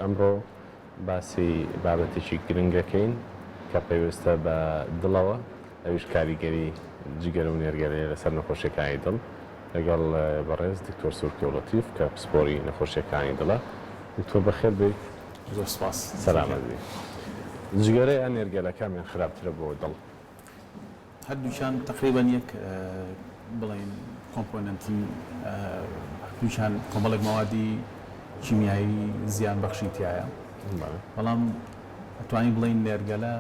ئەمڕۆ باسی بابەتێکی گرنگەکەین کە پێویستە بە دڵەوە ئەویش کاریگەری جگەر و نێرگەلەیە لەسەر نەخۆشیەکانی دڵ لەگەڵ بەڕێز دکتۆر سورکی و لەتیف کە پسپۆری نەخۆشیەکانی دڵە. دکتۆر بەخێر بێ. زۆر سپاس. سەلامەت بێ. جگەرە یان نێرگەلە کامیان خراپترە بۆ دڵ؟ هەردووچان تقریبا یەک بڵێن کۆمپۆننتی هەردووچان کۆمەڵێک مەوادی کیمیایی زیان بەخشی تایە، بەڵام ئەتوانین بڵێن نێرگەلە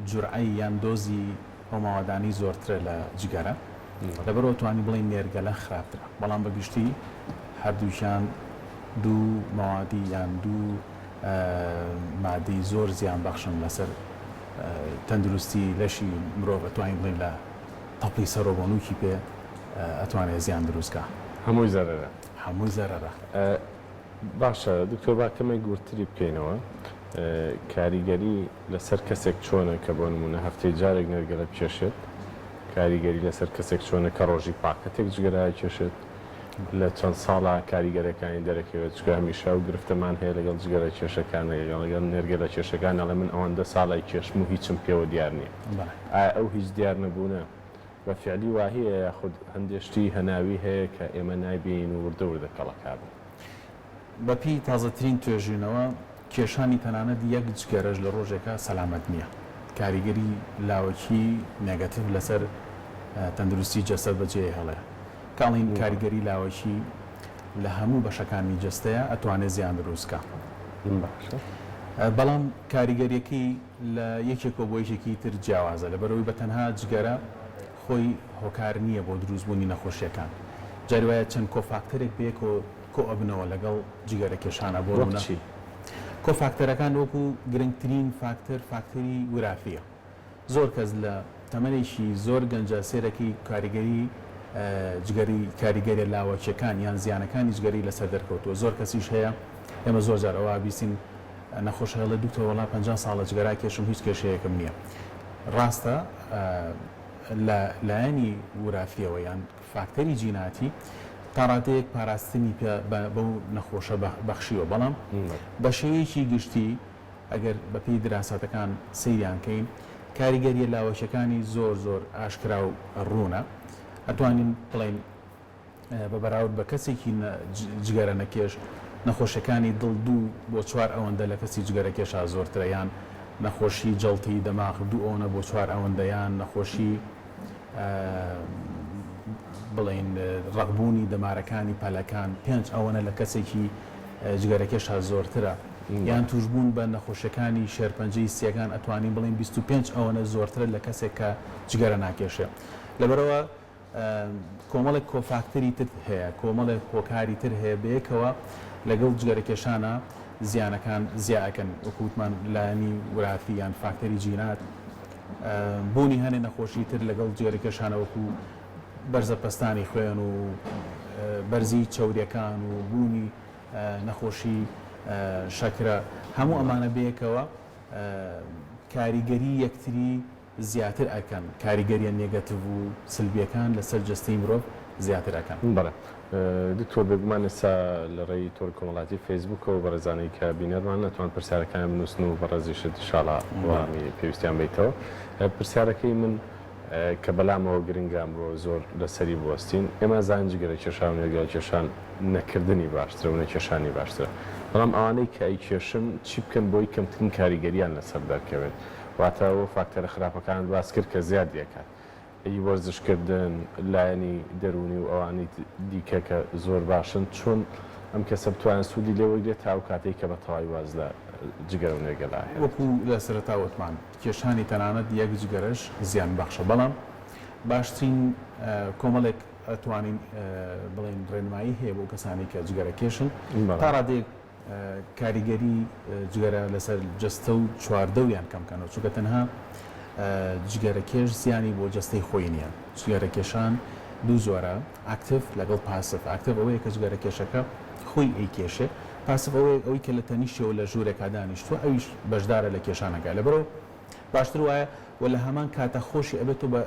جورعەی یان دۆزی ئەو ماوادانی زۆرترە لە جگەرە، لەبەرەوە توانی بڵێن نێرگەلە خراپترە، بەڵام بەگشتی هەردووچان دوو مەوادی یان دوو مادەی زۆر زیان بەخشن لەسەر تەندروستی لەشی مرۆڤ، ئەتوانین بڵێن لە تەپڵی سەرۆبۆنووکی پێ ئەتوانێت زیان دروستکە. هەمووی زەرەرە. هەمووی زەرەرە. باشە دکتۆر با کەمێک گورتری بکەینەوە. کاریگەری لەسەر کەسێک چۆنە کە بۆ نمونە هەفتەی جارێک نێرگەلە بکێشێت، کاریگەری لەسەر کەسێک چۆنە کە ڕۆژی پاکەتێک جگەرای کێشێت، لە چەند ساڵە کاریگەرەکانی دەرەکەوێت چکە هەمیشە و گرفتەمان هەیە لەگەڵ جگەرە کێشەکانە لەگەڵ نێرگەلە کێشەکان، ئەڵێ من ئەوەندە ساڵی کێشم و هیچم پێوە دیار نییە. ئایا ئەو هیچ دیار نەبوونە بە فعلی واهەیە یاخود هەندێشتی هەناوی هەیە کە ئێمە نایبین و وردە وردە کەڵەکابن؟ بەپی تازەترین توێژینەوە کێشانی تەنانەت یەک جگەرەش لە ڕۆژێکە سەلامەت نییە. کاریگەری لاوەکی نێگەتیڤ لەسەر تەندروستی جەسەد بەجێ هەڵێ. کاڵین کاریگەری لاوەکی لە هەموو بەشەکانی جەستەیە ئەتوانێت زیان دروستکە. بەڵام کاریگەریەکەی لە یەکێکۆ بۆ یەکێکی تر جیاوازە، لەبەرەوەی بە تەنها جگەرە خۆی هۆکار نییە بۆ دروستبوونی نەخۆشیەکان. جاری وایە چەند کۆفاکتەرێک بێ کۆ ئەبنەوە لەگەڵ جگەرە کێشانە بۆ ڕوونەچی. کۆفاکتەرەکان وەکو گرنگترین فاکتەری ورافیە. زۆر کەس لە تەمەنێکی زۆر گەنجە سێرەکی کاریگەری کاریگەری لاوەکیەکان یان زیانەکانی جگەری لەسەر دەرکەوتووە. زۆر کەسیش هەیە ئێمە زۆر جارەوە بیستین نەخۆش هەڵە دوکتۆر وەڵا 50 ساڵە جگەرا کێشم هیچ کێشەیەکم نییە. ڕاستە لە لایەنی ورافیەوە یان فاکتەری جیناتی تا ڕادەیەک پاراستنی بەو نەخۆشە بەخشیوە، بەڵام بە شێوەیەکی گشتی ئەگەر بەپێی دراساتەکان سەیریانکەین کاریگەریە لاوەشەکانی زۆر زۆر ئاشکرا و ڕوونە. ئەتوانین بڵێن بە بەراورد بە کەسێکی جگەرە نەکێش نەخۆشەکانی دڵ 2 بۆ 4 ئەوەندە لە کەسی جگەرە کێشا زۆرترە، یان نەخۆشی جەڵتی دەماغ 2 ئەوەنە بۆ 4 ئەوەندە، یان نەخۆشی بڵێن ڕقبوونی دەمارەکانی پەلەکان 5 ئەوەنە لە کەسێکی جگەرە کێشا زۆرترە، یان توشبوون بە نەخۆشیەکانی شێرپەنجەی سیەکان ئەتوانین بڵێن 25 ئەوەنە زۆرترە لە کەسێک کە جگەرە ناکێشێ. لەبەرەوە کۆمەڵێک کۆفاکتەری تر هەیە، کۆمەڵێک هۆکاری تر هەیە بەیەکەوە لەگەڵ جگەرە کێشانە زیانەکان زیاکەن، وەکووتمان لایەنی ورافی یان فاکتەری جینات، بوونی هەنێ نەخۆشی تر لەگەڵ جگەرە کێشانە وەکو بەرزە پەستانی خوێن و بەرزی چەوریەکان و بوونی نەخۆشی شەکرە، هەموو ئەمانە بەیەکەوە کاریگەری یەکتری زیاتر ئەکەن، کاریگەریە نێگەتیڤ و سلبیەکان لەسەر جەستەی مرۆڤ زیاتر ئەکەن. بەڵێ دکتۆر بێگومان ئێستا لە ڕێی تۆر کۆمەڵاتی فەیسبووکەوە بەڕێزانەی کە بینەرمان نەتوان پرسیارەکان بنووسن و بەڕێزیشت ئینشاڵڵا وەڵامی پێویستیان بیتەوە. پرسیارەکەی من کە بەلامەوە گرنگە ئەمڕۆ زۆر لەسەری بوەستین، ئێمە زان جگەرە کێشان و نێرگەلە کێشان نەکردنی باشترە و نەکێشانی باشترە، بەڵام ئەوانەی کە ئەیکێشن چی بکەن بۆی کەمترین کاریگەریان لەسەر دەرکەوێت؟ واتە ئەوە فاکتەرە خراپەکان باس کرد کە زیاد دەکات، ئەی وەرزشکردن، لایەنی دەرونی و ئەوانی دیکە کە زۆر باشن، چۆن ئەم کەسە بتوانێت سوودی لێوەگرێت تا ئەو کاتێک کە بە تەواوی واز لە جگەرە و نێرگەلە هەیە؟ وەکو لە سەرەتاوتمان کێشانی تەنانەت یەک جگەرەش زیان بەخشە، بەڵام باشترین کۆمەڵێک ئەتوانین بڵێن ڕێنمایی هەیە بۆ کەسانی کە جگەرە کێشن تا ڕادێک کاریگەری جگەرە لەسەر جەستە و چواردەویان کەمکەنەوە، چونکە تەنها جگەرە کێش زیانی بۆ جەستەی خۆی نییە. جگەرە کێشان دوو جۆرە، ئاکتیڤ لەگەڵ پاسیڤ. ئاکتیڤ ئەوەیە کە جگەرە کێشەکە خۆی ئەیکێشێ، پاسیڤ ئەوەی کە لە تەنیشتەوە لە ژوورێکا دانیشتووە ئەویش بەشدارە لە کێشانەکە. لەبەرەوە باشتر وایە و لە هەمان کاتە خۆشی ئەبێتەوە بە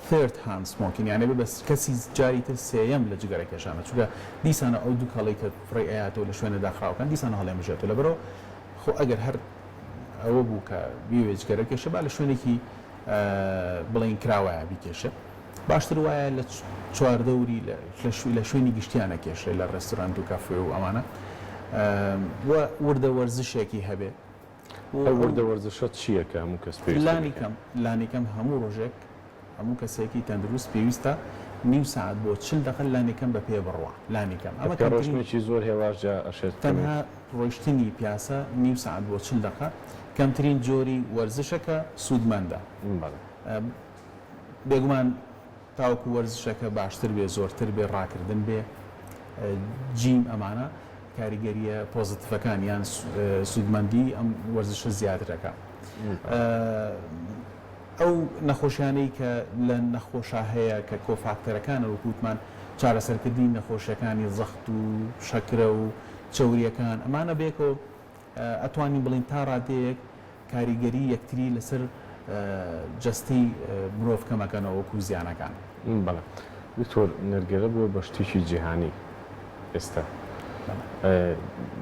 third hand smoking یعنی بس کەسی جاری تر سێیەم لە جگەرەکێشانە چونکە دیسانە ئەو دوو کاڵی کە فڕی ئەیاتەوە لە شوێنە داخراوەکان دیسانە هەڵێمەژێتەوە لەبەرەوە خۆ ئەگەر هەر ئەوە بوو کە بیوێ جگەرەکێشە با لە شوێنێکی بڵین کراوایە بیکێشە باشتر وایە لە چواردەوری لە شوێنی گشتیانە کێشە لە ڕێستوران و کافێ و ئەمانە وردە وەرزشێکی هەبێ وردە وەرزشە چییە کە هەموو کەس لانیکەم هەموو ڕۆژێک هەموو کەسێکی تەندروست پێویستە نیم ساعت بۆ 40 دقیقە لانیکەم بە پێ بڕوا لانیکەم ئەمە ڕۆژمێکی زۆر هێواژە ئەشێت تەنها ڕۆیشتنی پیاسە نیم ساعت بۆ 40 دقیقە کەمترین جۆری وەرزشەکە سوودمەندە بێگومان تاوەکو وەرزشەکە باشتر بێ زۆرتر بێ ڕاکردن بێ جیم ئەمانە کاریگەریە پۆزتیڤەکان یان سوودمەندی ئەم وەرزشە زیاترەکە ئەو نەخۆشیانەی کە لە نەخۆشە هەیە کە کۆفاکتەرەکانە وەکووتمان چارەسەرکردی نەخۆشیەکانی زەخت و شەکرە و چەوریەکان ئەمانە بێکەوە ئەتوانین بڵین تا ڕادەیەک کاریگەری یەکتری لەسەر جەستەی مرۆڤ کەمەکەنەوە وەکو زیانەکان بەڵێ دکتۆر نەرگێڵە بووە بە شتێکی جیهانی ئێستا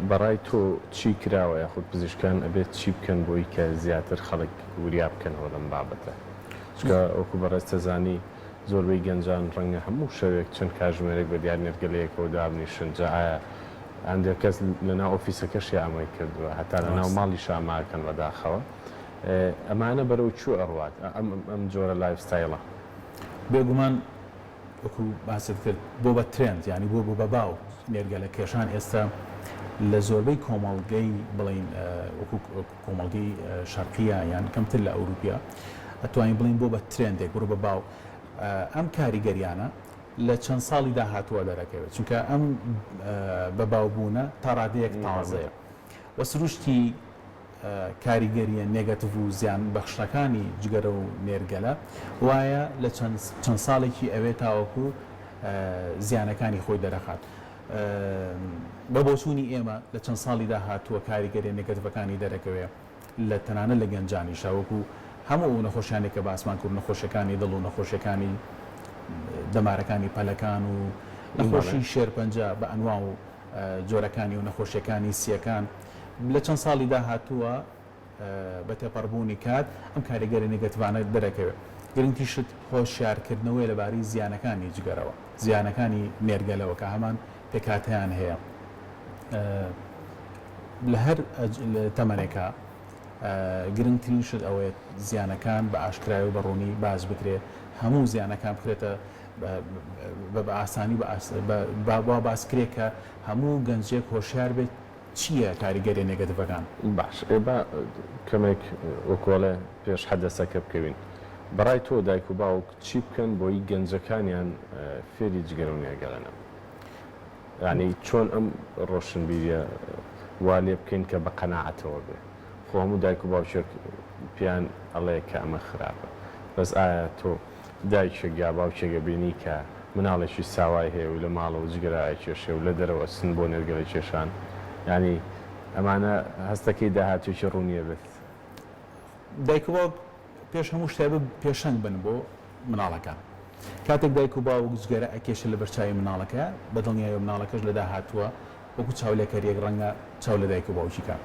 بەڕای تۆ چی کراوە یاخود پزیشکان ئەبێت چی بکەن بۆی کە زیاتر خەڵک وریا بکەنەوە لەم بابەتە چکە وەکو بەڕێستەزانی زۆربەی گەنجان ڕەنگە هەموو شەوێک چەند کاژمێرێک بە دیار نێرگەلەیەکەوە دابنیشن جا ئایا هەندێک کەس لەناو ئۆفیسەکەشی ئامای کردووە هەتا لەناو ماڵی شاماکەن بەداخەوە ئەمانە بەرەو چوو ئەڕوات ئەم جۆرە لایفستایلە بێگومان وەکو باست کرد بۆ بە ترند ینی بۆ بە باو نێرگەلە کێشان ئێستا لە زۆربەی کۆمەڵگەی بڵین وەکو کۆمەڵگەی شەرقیە یان کەمتر لە ئەوروپیا ئەتوانین بڵین بۆ بە ترندێک بڕۆ بە باو ئەم کاریگەریانە لە چەند ساڵی داهاتووە دەرەکەوێت چونکە ئەم بە باوبوونە تا ڕادەیەک تازەیە وە سروشتی کاریگەریە نێگەتیڤ و زیان بەخشەکانی جگەرە و نێرگەلە وایە لە چەند ساڵێکی ئەوێ تاوەکو زیانەکانی خۆی دەرەخات بە بۆچوونی ئێمە لە چەند ساڵی داهاتووە کاریگەری نێگەتیڤەکانی دەرەکەوێ لە تەنانە لە گەنجانی شاوەکو هەموو نەخۆشیانێک کە باسمان کرد نەخۆشیەکانی دڵ و نەخۆشیەکانی دەمارەکانی پەلەکان و نەخۆشی شێرپەنجە بە ئەنوا و جۆرەکانی و نەخۆشیەکانی سیەکان لە چەند ساڵی داهاتووە بە تێپەڕبوونی کات ئەم کاریگەری نێگەتیڤانە دەرەکەوێت گرنگتیشت هۆشیارکردنەوەی لەبارەی زیانەکانی جگەرەوە زیانەکانی نێرگەلەوە کە هەمان پێکاتیان هەیە لە هەر تەمەنێکە گرنگترین شت ئەوەیە زیانەکان بە ئاشکراوی بەڕوونی باز بکرێت هەموو زیانەکان بکرێتە بە ئاسانی با باسکرێت کە هەموو گەنجێک هۆشیار بێت چییە کاریگەری نێگەتیڤەکان باش ئێبا کەمێک وەکۆڵێ پێش حەدەسەکە بکەوین بەڕای تۆ دایک و باوک چی بکەن بۆی گەنجەکانیان فێری جگەرە و نێرگەلەنە یعنی چۆن ئەم ڕۆشنبیریە وا لێ بکەین کە بە قەناعەتەوە بێ خۆ هەموو دایک و باوکێک پیان ئەڵەیە کە ئەمە خراپە بەس ئایا تۆ دایکێک یا باوکێکە بینی کە مناڵێکی ساوای هەیە و لە ماڵەوە جگەرای کێشێ و لە دەرەوە سن بۆ نێرگەلە کێشان ینی ئەمانە هەستەکەی داهاتوێکی ڕوونیە بێت دایک و باوک پێش هەموو شتێ پێشەنگ بن بۆ مناڵەکان کاتێک دایک و باوک جگەرە ئەکێشە لە بەرچاوی مناڵەکە بەدڵنیایی مناڵەکەش لە داهاتووە وەکو چاولێکەریەک ڕەنگە چاو لە دایک و باوکیکە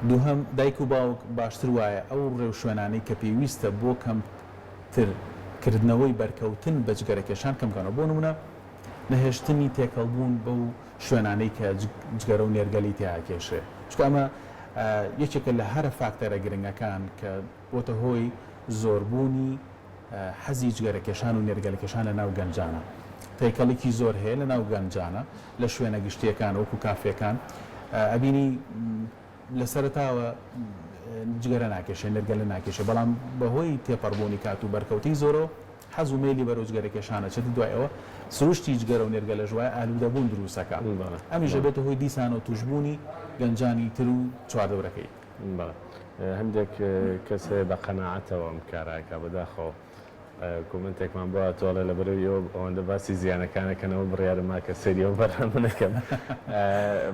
دووهەم دایک و باوک باشتر وایە ئەو ڕێو شوێنانەی کە پێویستە بۆ کەمترکردنەوەی بەرکەوتن بە جگەرەکێشان کەمکەنەوە بۆ نمونە نەهێشتنی تێکەڵبوون بەو شوێنانەی کە جگەرە و نێرگەلی تیاکێشێ چکە ئەمە یەکێکە لە هەرە فاکتەرە گرنگەکان کە بۆتە هۆی زۆربوونی حەزی جگەرەکێشان و نێرگەلەکێشان لە ناو گەنجانە تێکەڵێکی زۆر هەیە لە ناو گەنجانە لە شوێنە گشتیەکان وەکو کافێکان ئەبینی لە سەرتاوە جگەرە ناکێشێ نێرگەلە ناکێشێ بەڵام بەهۆی تێپەڕبوونی کات و بەرکەوتی زۆرە حەز و مێلی بەرەو جگەرەکێشانە چێتی دوایەوە سروشتی جگەرە و نێرگەلە ژوای ئالوودەبوون دروستەکە ئەمیژە بێتە هۆی دیسان و توشبوونی گەنجانی تر و چواردەورەکەی هەندێک کەس بە قەناعەتەوە ئەم کارایکە بەداخەوە کومنتێکمان بۆ تۆڵە لە بەرەوەیەوە ئەوەندە باسی زیانەکانەکەنەوە بڕیارما کە سەریەوە بەرهەمە نەکەم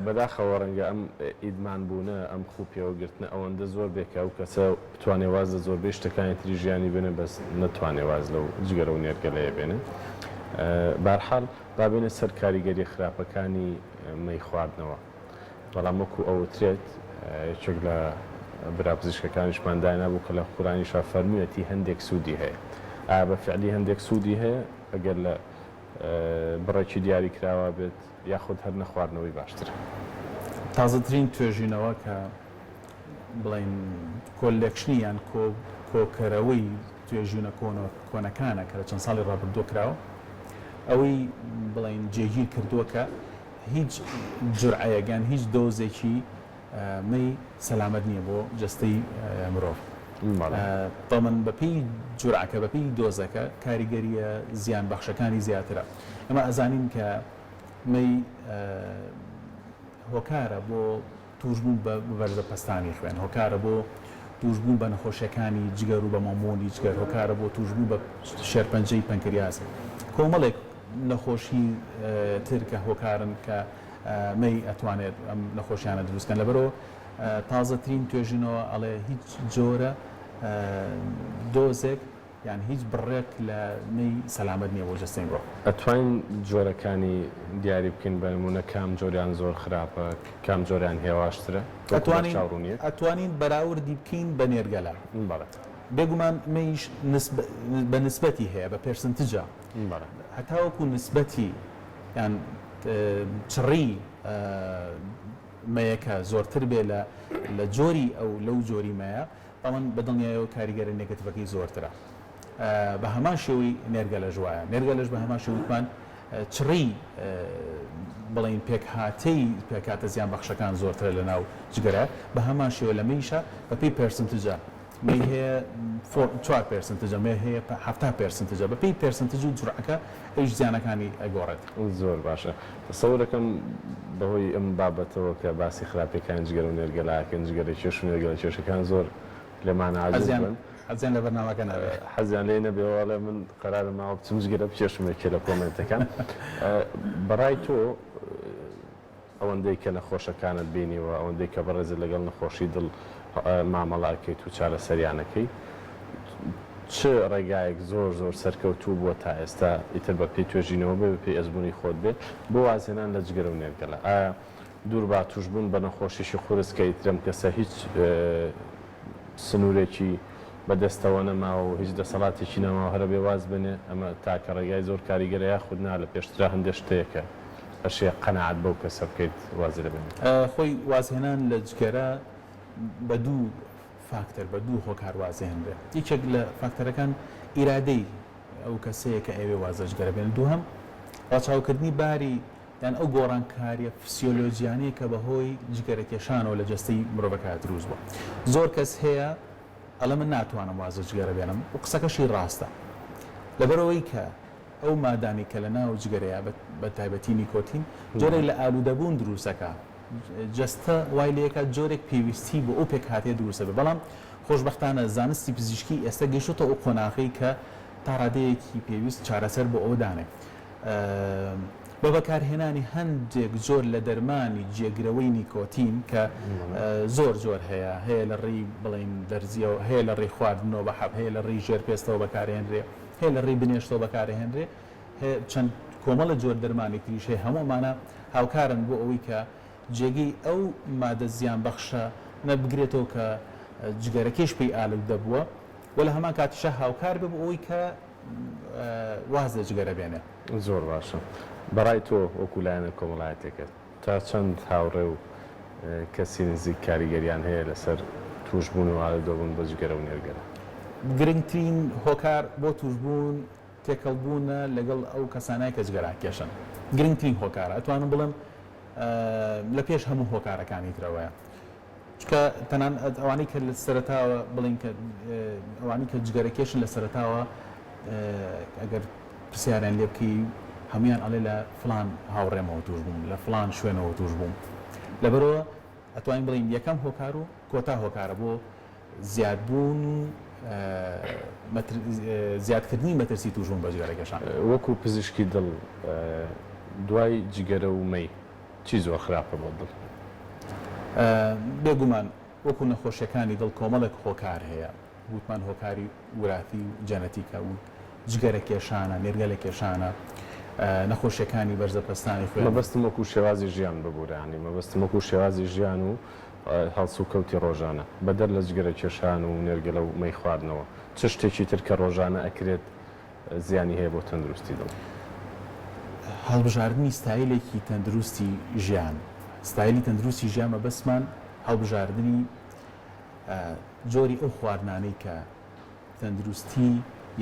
بەداخەوە ڕەنگە ئەم ئیدمان بوونە ئەم خوپیەوە گرتنە ئەوەندە زۆر بێکە و کەسە بتوانێ واز لە زۆربەی شتەکانی تری ژیانی بێنە بەس نەتوانێ واز لەو جگەرە و نێرگەلەیە بێنە بارحاڵ بابێنە سەر کاریگەری خراپەکانی مەی خواردنەوە بەڵام وەکو ئەوترێت یەکێک لە برابزیشکەکانیشمان داینابوو کە لە قورآنیشا فەرموویەتی هەندێک سوودی هەیە بە فعلی هەندێک سوودی هەیە ئەگەر لە بڕێکی دیاری کراوە بێت یاخود هەر نەخواردنەوەی باشترە تازەترین توێژینەوە کە بڵین کۆلێکشنی یان کۆکەرەوەی توێژینە کۆنەکانە کە لە چەند ساڵی ڕابردووە کراوە ئەوەی بڵین جێگیر کردووە کە هیچ جورعەیەگەن هیچ دۆزێکی مەی سەلامەت نییە بۆ جەستەی مرۆڤ تەمەن بەپی جورعەکە بەپی دۆزەکە کاریگەریە زیان بەخشەکانی زیاترە ئەمە ئەزانین کە مەی هۆکارە بۆ توشبوون بە بەرزە پەستانی خوێن هۆکارە بۆ توشبوون بە نەخۆشیەکانی جگەر و بە مۆمۆنی جگەر هۆکارە بۆ توشبوون بە شێرپەنجەی پەنکریاس کۆمەڵێک نەخۆشی تر کە هۆکارن کە مەی ئەتوانێت ئەم نەخۆشیانە دروستکەن لەبەرەوە تازەترین توێژینەوە ئەڵێ هیچ جۆرە دۆزێک یان هیچ بڕێک لە مەی سەلامەت نییە بۆ جەستەی مرۆڤ ئەتوانین جۆرەکانی دیاری بکەین بە نمونە کام جۆریان زۆر خراپە کام جۆریان هێواشترە ئەتوانین بەراوردی بکەین بە نێرگەلا بێگومان مەیش بە نسبەتی هەیە بە پێرسنتجە هەتاوەکو نسبەتی یان چڕی مەیەکە زۆرتر بێ لە جۆری ئەو لەو جۆری مەیە ئەمن بەدڵنیایەوە کاریگەرە نێگەتیڤەکەی زۆرترە بە هەمان شێوەی نێرگەلە ژوایە نێرگەلەش بە هەمان شێوەیان چڕی بڵین پێکهاتەی پێکاتە زیان بەخشەکان زۆرترە لە ناو جگەرە بە هەمان شێوە لە مەیشە بەپی پێرسنتجە مەی هەیە 4% مێ هەیە 7% بەپی پێرسنتج و جورعەکە ئەیش زیانەکانی ئەگۆڕێت زۆر باشە تەسەورەکەم بەهۆی ئەم بابەتەوە کە باسی خراپەکان جگەر و نێرگەلاکەن جگەرە کێش و نێرگەلە کێشەکان زۆر لێمان عاجزن حەزیان لە بەرنامەکە نەبێ حەزیان لێ نەبێوەڵێ من قەرارە ماوە بچم جگەرە بکێشمێکێ لە کۆمنتەکان بەڕای تۆ ئەوەندەی کە نەخۆشەکانت بینیوە ئەوەندەی کە بەڕێزت لەگەڵ نەخۆشی دڵ مامەڵاکەیت و چارەسەریانەکەی چ ڕێگایەک زۆر زۆر سەرکەوتوو بووە تا ئێستا ئیتر بە پێی توێژینەوە بێ بە پێی ئەزبوونی خۆت بێت بۆ وازێنان لە جگەرە و نێرگەلە ئایا دوور با توشبوون بە نەخۆشیشی خورسکە ئیترم کەسە هیچ سنوورێکی بەدەستەوە نەماوە و هیچ دەسەڵاتێکی نەماوە هەرە بێ واز بنێ ئەمە تاکە ڕێگای زۆر کاریگەرە یاخودنا لە پێشترا هەندێک شتەیەکە ئەشێ قەنەعەت بەو کەسە بکەیت وازی لە بێنێت خۆی وازهێنان لە جگەرە بە دوو فاکتەر بە دوو هۆکار وازێن بێ یەکێک لە فاکتەرەکان ئیرادەی ئەو کەسەیە کە ئەوێ وازەجگەرە بێن دووهەم ڕاچاوکردنی باری یان ئەو گۆڕانکاریە فسیۆلۆجیانەیە کە بەهۆی جگەرە کێشانەوە لە جەستەی مرۆڤەکە دروست بووە زۆر کەس هەیە ئەڵە من ناتوانم وازەجگەرە بێنم و قسەکەشی ڕاستە لەبەرەوەی کە ئەو مادانی کە لە ناو جگەرەیە بە تایبەتی نیکۆتین جۆرێک لە ئالوودەبوون دروستەکە جەستە وای لەیەکە جۆرێک پێویستی بۆ ئەو پێکهاتێ دروستە بێ بەڵام خۆشبەختانە زانستی پزیشکی ئێستا گەیشتە ئەو قۆناغی کە تا ڕادەیەکی پێویست چارەسەر بۆ ئەو دانێ بە بەکارهێنانی هەندێک جۆر لە دەرمانی جێگرەوەی نیکۆتین کە زۆر جۆر هەیە لە ڕێی بڵین دەرزیەوە هەیە لە ڕێی خواردنەوە بە حەب هەیە لە ڕێی ژێر پێستەوە بەکارهێنرێ هەیە لە ڕێی بنێشتەوە بەکارهێنرێ چەند کۆمەڵە جۆر دەرمانی تریش هەیە هەموومانە هاوکارن بۆ ئەوەی کە جێگەی ئەو مادە زیان بەخشە نەبگرێتەوە کە جگەرەکەش پێی ئالوودە بووە و لە هەمان کاتیشە هاوکار بێ بۆ ئەوەی کە واز لە جگەرە بێنێ زۆر باشە بەڕای تۆ وەکولایەنە کۆمەڵایەتێکە تا چەند هاوڕێ و کەسی نزیک کاریگەریان هەیە لەسەر توشبوون و ئالوودەبوون بە جگەرە و نێرگەلە گرنگترین هۆکار بۆ توشبوون تێکەڵبوونە لەگەڵ ئەو کەسانەیە کە جگەران کێشن گرنگترین هۆکارە ئەتوانم بڵم لە پێش هەموو هۆکارەکانی ترەوەیە چکە تەنان ئەوانەی کە لە سەرەتاوە بڵین کە ئەوانی کە جگەرەکێشن لە سەرەتاوە ئەگەر پرسیاریان لێ بکەی هەمویان ئەڵێ لە فلان هاوڕێمەوە توش بووم لە فلان شوێنەوە توش بووم لەبەرەوە ئەتوانین بڵین یەکەم هۆکار و کۆتا هۆکارە بۆ زیادبوون و زیادکردنی مەترسی توژون بە جگەرەکەشان. وەکو پزیشکی دڵ دوای جگەرە و مەی چی زۆر خراپە بۆ دڵ؟ بێگومان وەکو نەخۆشیەکانی دڵ کۆمەڵێک هۆکار هەیە، وتمان هۆکاری وراثی و جەنەتیکە و جگەرە کێشانە، نێرگەلە کێشانە، نەخۆشیەکانی بەرزەپەستانی خوێن. مەبەستم وەکو شێوازی ژیان ببوورانی، مەبەستم وەکو شێوازی ژیان و هەڵس و کەوتی ڕۆژانە بەدەر لە جگەرە کێشان و نێرگەلە و مەی خواردنەوە چ شتێکی تر کە ڕۆژانە ئەکرێت زیانی هەیە بۆ تەندروستی دڵ؟ هەڵبژاردننی ستایلێکی تەندروستی ژیان، ستایلی تەندروستی ژیان مەبەستمان هەڵبژاردننی جۆری ئەو خواردنانەی کە تەندروستی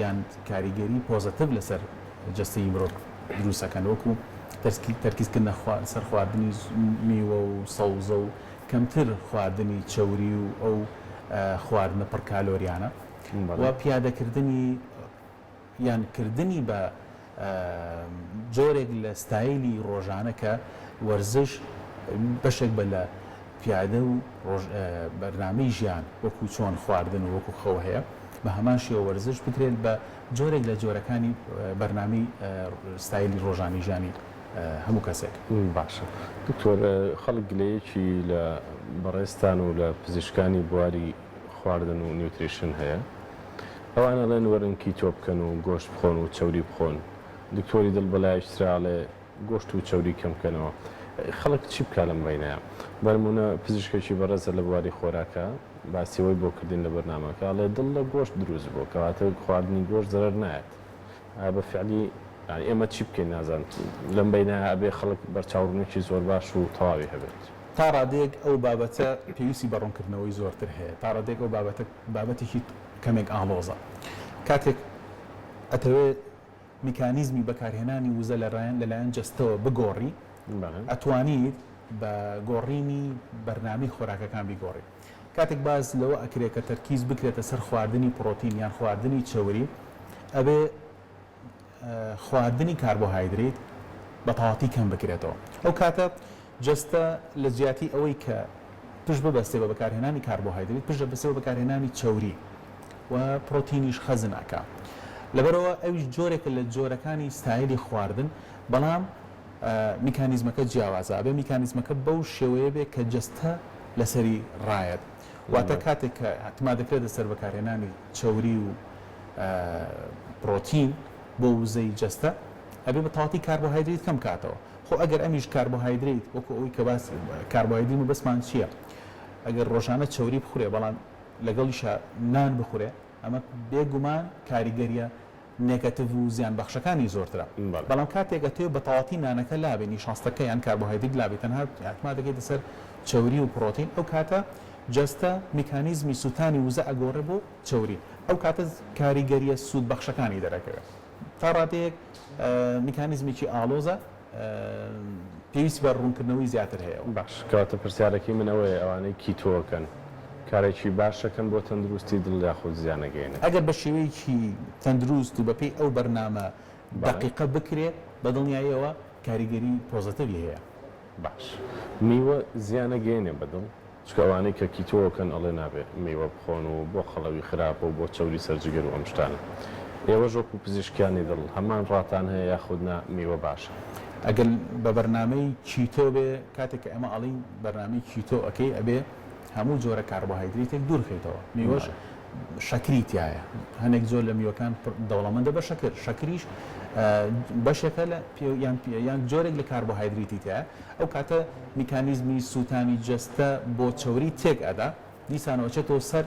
یان کاریگەری پۆزەتیڤ لەسەر جەستەی مرۆڤ دروستەکەن، وەکو تەرکیزکردنە سەر خواردنی میوە و سەوزە و کەمتر خواردنی چەوری و ئەو خواردنە پڕ کالۆریانە و پیادەکردنی یان کردنی بە جۆرێک لە ستایلی ڕۆژانە کە وەرزش بەشێک بە لە پیادە و بەرنامەی ژیان وەکو چۆن خواردن و وەکو خەو هەیە بە هەمان شێوە وەرزش بکرێت بە جۆرێک لە جۆرەکانی بەرنامەی ستایلی ڕۆژانی ژیانی هەموو کەسێک. باشە دکتۆر، خەڵک گلەیەکی لە بەڕێستان و لە پزیشکانی بواری خواردن و نیوتریشن هەیە، ئەوانە لەن وەرن کیتۆ بکەن و گۆشت بخۆن و چەوری بخۆن. دکتۆری دڵ بەلایشتراڵێ گۆشت و چەوری کەم بکەنەوە. خەڵک چی بکە لەم بینەیە؟ بەرمونە پزیشکێکی بەڕێزە لە بواری خۆراکە باسیەوەی بۆ کردین لە بەرنامەکە ئەڵێ دڵ لە گۆشت دروست بوو کەواتە خواردنی گۆشت زەرەر نایەت. بە فعلی ئێمە چی بکەین نازان لەم بینە ئەبێ خەڵک بەرچاوڕوونێکی زۆر باش و تەواوی هەبێت. تا ڕادێک ئەو بابەتە پێویستی بەڕوونکردنەوەی زۆرتر هەیە، تا ڕادێک ئەو بابەتێکی کەمێک ئاڵۆزە. کاتێک ئەتەوێت میکانیزمی بەکارهێنانی وزە لەلایەن جەستەوە بگۆڕی، ئەتوانیت بە گۆڕینی بەرنامەی خۆراکەکان بیگۆڕی. کاتێک باز لەوە ئەکرێت کە تەرکیز بکرێتە سەر خواردنی پرۆتین یان خواردنی چەوری، ئەبێ خواردنی کاربۆهایدریت بە تەواوی کەم بکرێتەوە. ئەو کاتە جەستە لە جیاتی ئەوەی کە پشت ببەستێ بە بەکارهێنانی کاربۆهایدریت پشت بەبەستێ بە بەکارهێنانی چەوری و پرۆتینیش خەزن ئەکا. لەبەرەوە ئەویش جۆرێکە لە جۆرەکانی ستایلی خواردن، بەڵام میکانیزمەکە جیاوازە، ئەبێ میکانیزمەکە بەو شێوەیە بێ کە جەستە لەسەری ڕایەت. واتە کاتێک کە حتما دەکرێت لەسەر بەکارهێنانی چەوری و پرۆتین بۆ وزەی جەستە، ئەبێ بە تەواوی کاربۆهایدریت کەم کاتەوە. خۆ ئەگەر ئەمیش کاربۆهایدریت وەکو ئەوەی کە باس کاربۆهایدریت بەسمان چییە؟ ئەگەر ڕۆژانە چەوری بخورێ بەڵام لەگەڵیش نان بخورێ، ئەمە بێگومان کاریگەریە نێگەتیڤ و زیان بەخشەکانی زۆرترە. بەڵام کاتێک ئەتەوێت بە تەواوی نانەکە لابێنی شانستەکە یان کاربۆهایدریت لابێت، تەنها حتما دەکەیتە سەر چەوری و پرۆتین، ئەو کاتە جەستە میکانیزمی سوتانی وزە ئەگۆڕێ بۆ چەوری، ئەو کاتە کاریگەریە سوود بەخشەکانی دەرەکەوێت. تا ڕادەیەک میکانیزمێکی ئاڵۆزە پێویستی بە ڕوونکردنەوەی زیاتر هەیە. باش، کەواتە پرسیارەکەی من ئەوەیە ئەوانەی کیتۆکەن کارێکی باشەکەن بۆ تەندروستی دڵ یاخود زیانەگەێنێت. ئەگەر بە شێوەیەکی تەندروست و بەپێی ئەو بەرنامە دقیقە بکرێت بە دڵنیاییەوە کاریگەری پۆزەتیڤی هەیە. باش، میوە زیانەگەێنێ بەدڵ؟ چکە ئەوانەی کە کیتۆکەن ئەڵێ نابێت میوە بخۆن و بۆ خەڵەوی خراپە و بۆ چەوری سەرجگەر و ئەم شتانە. ئێوە ژۆک و پزیشکیانی دڵ هەمان ڕاتان هەیە یاخودنا میوە باشە؟ ئەگەر بە بەرنامەی کیتۆ بێ، کاتێک کە ئەمە ئەڵین بەرنامەی کیتۆ ئەەکەی ئەبێ هەموو جۆرە کاربۆهایدریتێک دوورخیتەوە. میوەش شەکری تایە، هەنێک زۆر لە میوەکان دەوڵەمەندە بە شەکر، شەکریش بەشێکە لە یان جۆرێک لە کاربۆهایدریتی تایە. ئەو کاتە میکانیزمی سوتانی جەستە بۆ چەوری تێک ئەدا، دیسانەوەچێتەوە سەر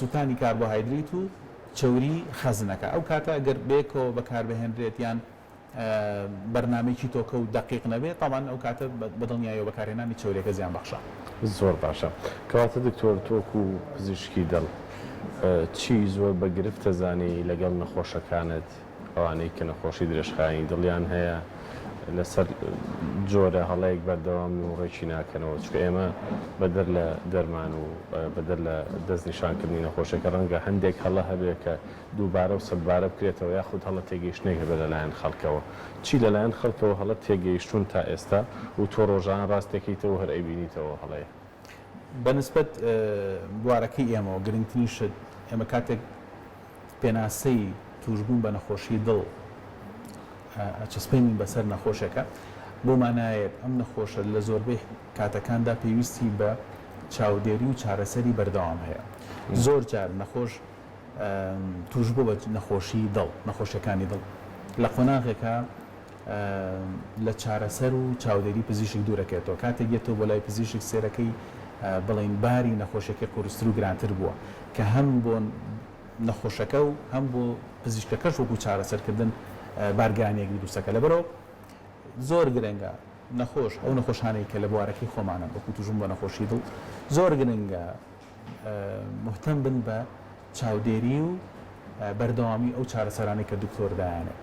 سوتانی کاربۆهایدریت و چەوری خەزنەکە. ئەو کاتە ئەگەر بێکەوە بەکاربهێنرێت یان بەرنامەیەکی تۆکە و دقیق نەبێت، تاوان ئەو کاتە بەدڵنیاییەوە بەکارهێنانی چەورێکە زیان بەخشە. زۆر باشە. کەواتە دکتۆر تۆکو و پزیشکی دڵ چی زۆر بە گرفت دەزانی لەگەڵ نەخۆشەکانت ئەوانەی کە نەخۆشی درێژخایی دڵیان هەیە لەسەر جۆرە هەڵەیەک بەردەوامی و ڕێکی ناکەنەوە، چکە ئێمە بەدەر لە دەرمان و بەدەر لە دەستنیشانکردنی نەخۆشەکە ڕەنگە هەندێک هەڵە هەبێت کە دووبارە و سەدبارە بکرێتەوە یاخود هەڵە تێگەیشتنێک هەبێت لەلایەن خەڵکەوە. چی لەلایەن خەڵکەوە هەڵە تێگەیشتون تا ئێستا و تۆ ڕۆژانە ڕاستێکیتەوە هەر ئەیبینیتەوە هەڵەیە؟ بەنسبەت بوارەکەی ئێمەوە گرنگترین شت ئێمە کاتێک پێناسەی توشبوون بە نەخۆشی دڵ چەسپێنین بەسەر نەخۆشەکە بۆمانایەت ئەم نەخۆشە لە زۆربەی کاتەکاندا پێویستی بە چاودێری و چارەسەری بەردەوام هەیە زۆر جار نەخۆش توشبوو بە نەخۆشی دڵ نەخۆشیەکانی دڵ لە قۆناغێکە لە چارەسەر و چاودێری پزیشک دوورەکەێتەوە کاتێک گێتەوە بۆ لای پزیشک سێرەکەی بڵین باری نەخۆشیەکە قورستر و گرانتر بووە کە هەم بۆ نەخۆشەکە و هەم بۆ پزیشکەکەش وەکو چارەسەرکردن بارگانێکی دووسەکە لەبەرەوە زۆر گرنگە نەخۆش ئەو نەخۆشانەی کە لە بوارەکەی خۆمانە وەکو توژم بە نەخۆشی دڵ زۆر گرنگە مهتەم بن بە چاودێری و بەردەوامی ئەو چارەسەرانی کە دکتۆر دایانێت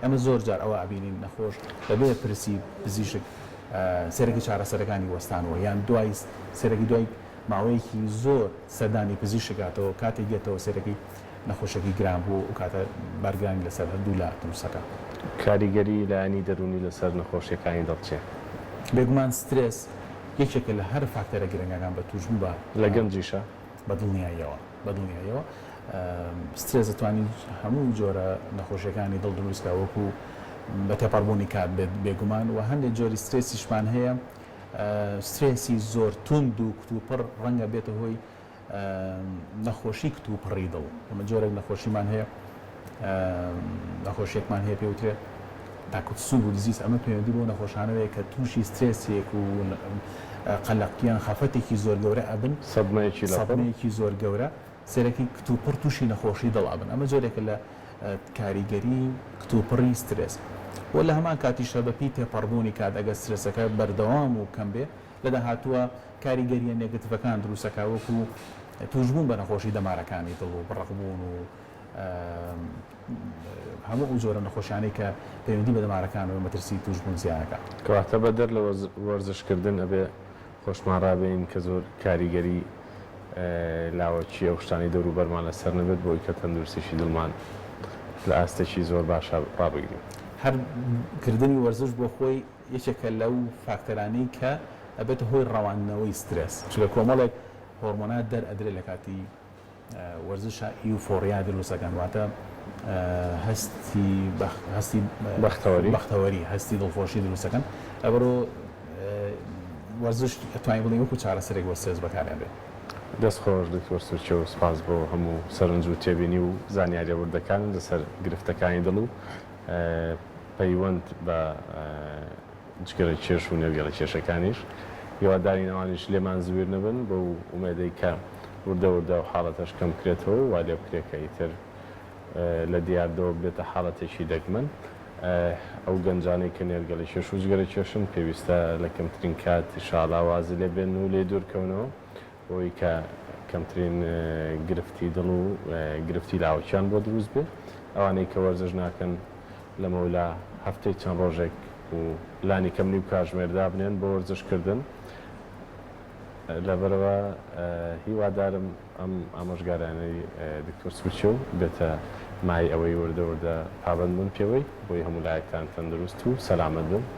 ئەمە زۆر جار ئەوە ئابینین نەخۆش دەبێت پرسی پزیشک سێرەکی چارەسەرەکانی وەستانەوە یان دوای سێرەکی دوای ماوەیەکی زۆر سەردانی پزیشکاتەوە کاتێک گێتەوە سێرەکی نەخۆشەکی گران بوو و کاتە بارگرانی لەسەر هەردوو لە تونوسەکە کاریگەری لایانی دەرونی لەسەر نەخۆشیەکانی دڵچێ بێگومان سترێس یەکێکە لە هەر فاکتەرە گرنگەکان بە توشبوو بە لە گەنجیشە بە دڵنیاییەوە سترێس دەتوانین هەموو جۆرە نەخۆشیەکانی دڵ دروستکە وەکو بە تێپەڕبوونی کات بێگومان و هەندێک جۆری سترێسیشمان هەیە سترێسی زۆر تند و کتوپڕ ڕەنگە بێتە هۆی نەخۆشی کتوپڕی دڵ ئەمە جۆرێک نەخۆشیمان هەیە نەخۆشیێکمان هەیە پێوترێت تاکوتسوب و دیزیز ئەمە پەیوەندی بۆ نەخۆشانەوەیە کە تووشی سترێسێک و قەلەقیان خەفەتێکی زۆر گەورە ئەبن سەدمەیەکی زۆر گەورە سێرەکی کتوپڕ تووشی نەخۆشی دڵ ئەبن ئەمە جۆرێکە لە کاریگەری کتوپڕی سترێس بۆ لە هەمان کاتیشە بەپی تێپەڕبوونی کات ئەگە سترێسەکە بەردەوام و کەم بێ لە داهاتووە کاریگەریە نێگەتیڤەکان دروستەکە وەکو توشبوون بە نەخۆشی دەمارەکانی دڵ و بڕەقبوون و هەموو ئەو جۆرە نەخۆشیانەی کە پەیوەندی بە دەمارەکانەوە مەترسی توشبوون زیانەکە کەواتە بەدەر لە وەرزشکردن ئەبێ خۆشمان ڕابین کە زۆر کاریگەری لاوەچی ئەو شتانی دەوروبەرمان لەسەر نەبێت بۆی کە تەندروستیشی دڵمان لە ئاستێکی زۆر باشە ڕابگرین هەر کردنی وەرزش بۆ خۆی یەکێکە لەو فاکتەرانەی کە ئەبێتە هۆی ڕەوانەوەی سترێس چونکە کۆمەڵێک هۆرمۆنات دەرئەدرێت لە کاتی وەرزشە ئیوفۆڕیا دروستەکەن واتە هەستی بەختەوەری هەستی دڵخۆشی دروستەکەن ئەبەرۆ وەرزش ئەتوانین بڵین وەکو چارەسەرێک بۆ سترێس بەکارێن بێت دەست خۆش دکتۆر سوچێ و سپاس بۆ هەموو سەرنج و تێبینی و زانیاریە وردەکان لەسەر گرفتەکانی دڵ و پەیوەند بە جگەرە چێش و نێرگەڵە کێشەکانیش هیوادارینەوانیش لێمان زویر نەبن بۆ ئومێدەی کە وردە و حاڵەتەش کەم بکرێتەوە و وا لێ بکرێت کە ئیتر لە دیاردەوە بێتە حاڵەتێکی دەگمەن ئەو گەنجانەی کە نێرگەڵی کێش و جگەرە کێشن پێویستە لە کەمترین کات ئینشاڵڵا وازی لێ بێن و لێ دوورکەونەوە بۆی کە کەمترین گرفتی دڵ و گرفتی لاوەکیان بۆ دروست بێت ئەوانەی کە وەرزش ناکەن لەمەولا هەفتەی چەند ڕۆژێک و لانی کەمنی و کاژمێردا بنێن بۆ وەرزشکردن لەبەرەوە هیوادارم ئەم ئامۆژگارانەی دکتۆر سوچێ و بێتە مای ئەوەی وردە پابند بن پێوەی بۆی هەموو لایەکتان تەندروست و سەلامەت بن